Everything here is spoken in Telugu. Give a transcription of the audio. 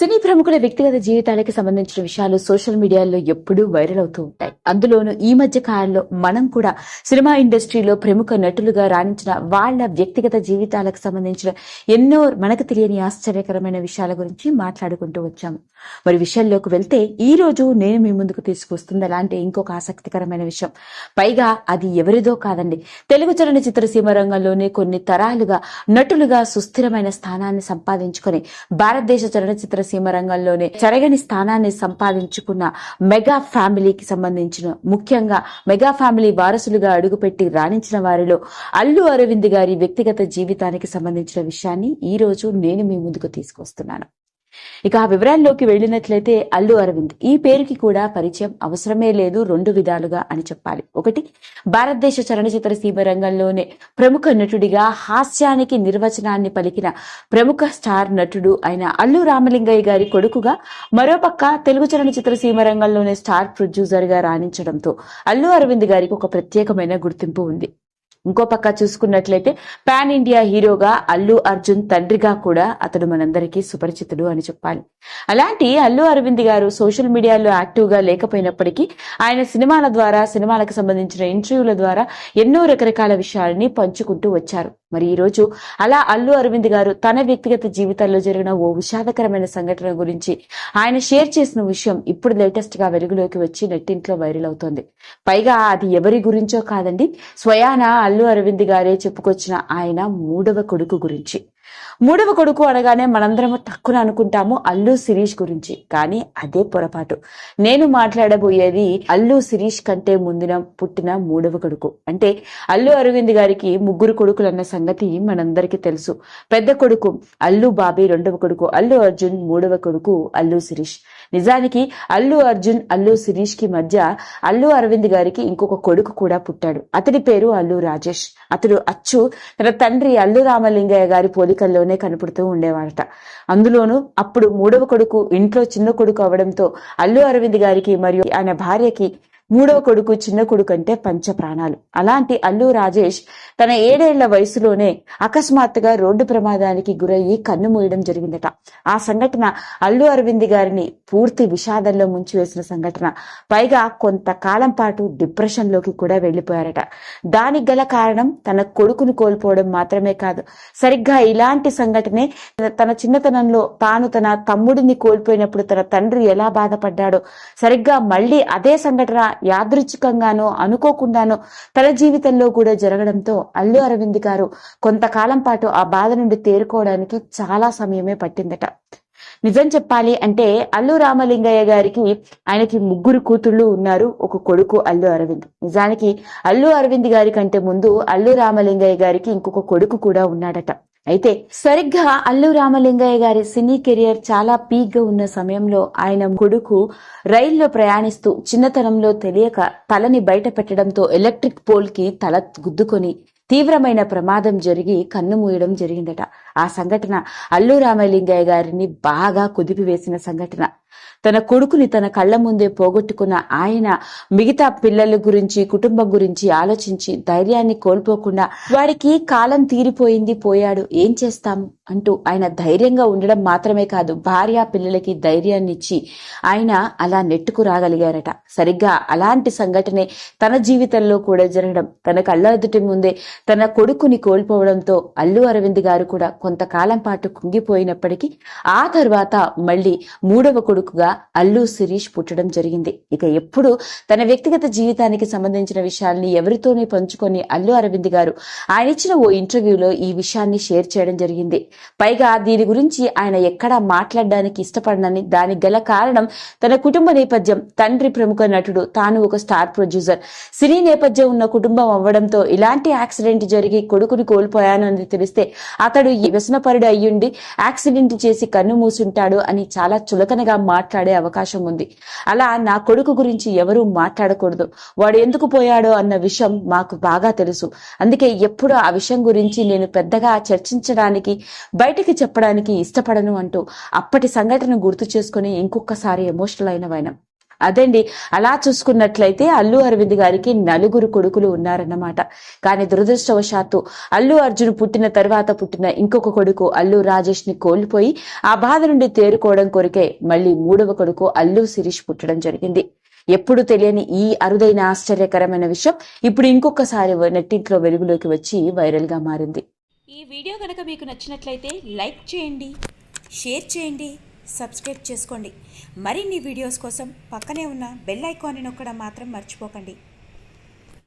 సినీ ప్రముఖుల వ్యక్తిగత జీవితాలకు సంబంధించిన విషయాలు సోషల్ మీడియాలో ఎప్పుడూ వైరల్ అవుతూ ఉంటాయి. అందులోనూ ఈ మధ్య కాలంలో మనం కూడా సినిమా ఇండస్ట్రీలో ప్రముఖ నటులుగా రాణించిన వాళ్ళ వ్యక్తిగత జీవితాలకు సంబంధించిన ఎన్నో మనకు తెలియని ఆశ్చర్యకరమైన విషయాల గురించి మాట్లాడుకుంటూ వచ్చాము. మరి విషయంలోకి వెళ్తే ఈ రోజు నేను మీ ముందుకు తీసుకొస్తుంది అలాంటి ఇంకొక ఆసక్తికరమైన విషయం. పైగా అది ఎవరిదో కాదండి, తెలుగు చలనచిత్ర సీమ రంగంలోనే కొన్ని తరాలుగా నటులుగా సుస్థిరమైన స్థానాన్ని సంపాదించుకొని భారతదేశ చలనచిత్ర సీమ రంగంలోనే చెరగని స్థానాన్ని సంపాదించుకున్న మెగా ఫ్యామిలీకి సంబంధించిన, ముఖ్యంగా మెగా ఫ్యామిలీ వారసులుగా అడుగుపెట్టి రాణించిన వారిలో అల్లు అరవింద్ గారి వ్యక్తిగత జీవితానికి సంబంధించిన విషయాన్ని ఈ రోజు నేను మీ ముందుకు తీసుకొస్తున్నాను. ఇక ఆ వివరాల్లోకి వెళ్ళినట్లయితే అల్లు అరవింద్ ఈ పేరుకి కూడా పరిచయం అవసరమే లేదు, రెండు విధాలుగా అని చెప్పాలి. ఒకటి, భారతదేశ చలనచిత్ర సీమ రంగంలోనే ప్రముఖ నటుడిగా హాస్యానికి నిర్వచనాన్ని పలికిన ప్రముఖ స్టార్ నటుడు అయిన అల్లు రామలింగయ్య గారి కొడుకుగా, మరోపక్క తెలుగు చలనచిత్ర సీమ రంగంలోనే స్టార్ ప్రొడ్యూసర్ గా రాణించడంతో అల్లు అరవింద్ గారికి ఒక ప్రత్యేకమైన గుర్తింపు ఉంది. ఇంకో పక్క చూసుకున్నట్లయితే పాన్ ఇండియా హీరోగా అల్లు అర్జున్ తండ్రిగా కూడా అతడు మనందరికీ సుపరిచితుడు అని చెప్పాలి. అలాంటి అల్లు అరవింద్ గారు సోషల్ మీడియాలో యాక్టివ్ గా లేకపోయినప్పటికీ ఆయన సినిమాల ద్వారా, సినిమాలకు సంబంధించిన ఇంటర్వ్యూల ద్వారా ఎన్నో రకరకాల విషయాలని పంచుకుంటూ వచ్చారు. మరి ఈ రోజు అలా అల్లు అరవింద్ గారు తన వ్యక్తిగత జీవితాల్లో జరిగిన ఓ విషాదకరమైన సంఘటన గురించి ఆయన షేర్ చేసిన విషయం ఇప్పుడు లేటెస్ట్ గా వెలుగులోకి వచ్చి నెట్టింట్లో వైరల్ అవుతోంది. పైగా అది ఎవరి గురించో కాదండి, స్వయాన అల్లు అరవింద్ గారే చెప్పుకొచ్చిన ఆయన మూడవ కొడుకు గురించి. మూడవ కొడుకు అనగానే మనందరము తక్కువ అనుకుంటాము అల్లు శిరీష్ గురించి, కానీ అదే పొరపాటు. నేను మాట్లాడబోయేది అల్లు శిరీష్ కంటే ముందున పుట్టిన మూడవ కొడుకు. అంటే అల్లు అరవింద్ గారికి ముగ్గురు కొడుకులన్న సంగతి మనందరికీ తెలుసు. పెద్ద కొడుకు అల్లు బాబీ, రెండవ కొడుకు అల్లు అర్జున్, మూడవ కొడుకు అల్లు శిరీష్. నిజానికి అల్లు అర్జున్, అల్లు శిరీష్ కి మధ్య అల్లు అరవింద్ గారికి ఇంకొక కొడుకు కూడా పుట్టాడు. అతడి పేరు అల్లు రాజేష్. అతడు అచ్చు తన తండ్రి అల్లు రామలింగయ్య గారి పోలికల్లోనే కనపడుతూ ఉండేవాడట. అందులోనూ అప్పుడు మూడవ కొడుకు ఇంట్లో చిన్న కొడుకు అవడంతో అల్లు అరవింద్ గారికి మరియు ఆయన భార్యకి మూడవ కొడుకు చిన్న కొడుకు అంటే పంచ ప్రాణాలు. అలాంటి అల్లు రాజేష్ తన 7 ఏళ్ల వయసులోనే అకస్మాత్తుగా రోడ్డు ప్రమాదానికి గురయ్యి కన్ను మూయడం జరిగిందట. ఆ సంఘటన అల్లు అరవింద్ గారిని పూర్తి విషాదంలో ముంచివేసిన సంఘటన. పైగా కొంతకాలం పాటు డిప్రెషన్ లోకి కూడా వెళ్లిపోయారట. దానికి గల కారణం తన కొడుకును కోల్పోవడం మాత్రమే కాదు, సరిగ్గా ఇలాంటి సంఘటనే తన చిన్నతనంలో తాను తన తమ్ముడిని కోల్పోయినప్పుడు తన తండ్రి ఎలా బాధపడ్డాడో, సరిగ్గా మళ్లీ అదే సంఘటన యాదృచ్ఛికంగానో అనుకోకుండానో తన జీవితంలో కూడా జరగడంతో అల్లు అరవింద్ గారు కొంతకాలం పాటు ఆ బాధ నుండి తేరుకోవడానికి చాలా సమయమే పట్టిందట. నిజం చెప్పాలి అంటే అల్లు రామలింగయ్య గారికి ఆయనకి ముగ్గురు కూతుళ్ళు ఉన్నారు, ఒక కొడుకు అల్లు అరవింద్. నిజానికి అల్లు అరవింద్ గారి కంటే ముందు అల్లు రామలింగయ్య గారికి ఇంకొక కొడుకు కూడా ఉన్నాడట. అయితే సరిగ్గా అల్లు రామలింగయ్య గారి సినీ కెరియర్ చాలా పీక్ గా ఉన్న సమయంలో ఆయన కొడుకు రైల్లో ప్రయాణిస్తూ చిన్నతనంలో తెలియక తలని బయట పెట్టడంతో ఎలక్ట్రిక్ పోల్ కి తల గుద్దుకొని తీవ్రమైన ప్రమాదం జరిగి కన్ను మూయడం జరిగిందట. ఆ సంఘటన అల్లు రామలింగయ్య గారిని బాగా కుదిపివేసిన సంఘటన. తన కొడుకుని తన కళ్ల ముందే పోగొట్టుకున్న ఆయన మిగతా పిల్లల గురించి, కుటుంబం గురించి ఆలోచించి ధైర్యాన్ని కోల్పోకుండా వాడికి కాలం తీరిపోయింది, పోయాడు, ఏం చేస్తాము అంటూ ఆయన ధైర్యంగా ఉండడం మాత్రమే కాదు, భార్య పిల్లలకి ధైర్యాన్ని ఇచ్చి ఆయన అలా నెట్టుకు రాగలిగారట. సరిగ్గా అలాంటి సంఘటనే తన జీవితంలో కూడా జరగడం, తన కళ్ళ ఎదుటి ముందే తన కొడుకుని కోల్పోవడంతో అల్లు అరవింద్ గారు కూడా కొంతకాలం పాటు కుంగిపోయినప్పటికీ ఆ తర్వాత మళ్లీ మూడవ కొడుకుగా అల్లు శిరీష్ పుట్టడం జరిగింది. ఇక ఎప్పుడు తన వ్యక్తిగత జీవితానికి సంబంధించిన విషయాల్ని ఎవరితోనే పంచుకొని అల్లు అరవింద్ గారు ఆయన ఇచ్చిన ఓ ఇంటర్వ్యూలో ఈ విషయాన్ని షేర్ చేయడం జరిగింది. పైగా దీని గురించి ఆయన ఎక్కడా మాట్లాడడానికి ఇష్టపడనని, దానికి గల కారణం తన కుటుంబ నేపథ్యం. తండ్రి ప్రముఖ నటుడు, తాను ఒక స్టార్ ప్రొడ్యూసర్, సినీ నేపథ్యం ఉన్న కుటుంబం అవ్వడంతో ఇలాంటి యాక్సిడెంట్ జరిగి కొడుకుని కోల్పోయాను అని తెలిస్తే అతడు వ్యసనపరుడు అయ్యుండి యాక్సిడెంట్ చేసి కన్ను మూసుంటాడు అని చాలా చులకనగా మాట్లాడే అవకాశం ఉంది. అలా నా కొడుకు గురించి ఎవరూ మాట్లాడకూడదు, వాడు ఎందుకు పోయాడో అన్న విషయం మాకు బాగా తెలుసు, అందుకే ఎప్పుడు ఆ విషయం గురించి నేను పెద్దగా చర్చించడానికి, బయటికి చెప్పడానికి ఇష్టపడను అంటూ అప్పటి సంఘటన గుర్తు చేసుకుని ఇంకొకసారి ఎమోషనల్ అయిన వైనం. అదండి. అలా చూసుకున్నట్లయితే అల్లు అరవింద్ గారికి 4 కొడుకులు ఉన్నారన్నమాట. కానీ దురదృష్టవశాత్తు అల్లు అర్జున్ పుట్టిన తర్వాత పుట్టిన ఇంకొక కొడుకు అల్లు రాజేష్ ని కోల్పోయి ఆ బాధ నుండి తేరుకోవడం కొరికే మళ్ళీ 3వ కొడుకు అల్లు శిరీష్ పుట్టడం జరిగింది. ఎప్పుడు తెలియని ఈ అరుదైన ఆశ్చర్యకరమైన విషయం ఇప్పుడు ఇంకొకసారి నెట్టింట్లో వెలుగులోకి వచ్చి వైరల్ గా మారింది. ఈ వీడియో కనుక మీకు నచ్చినట్లయితే లైక్ చేయండి, షేర్ చేయండి, సబ్స్క్రైబ్ చేసుకోండి. మరిన్ని వీడియోస్ కోసం పక్కనే ఉన్న బెల్ ఐకాన్ని నొక్కడం మాత్రం మర్చిపోకండి.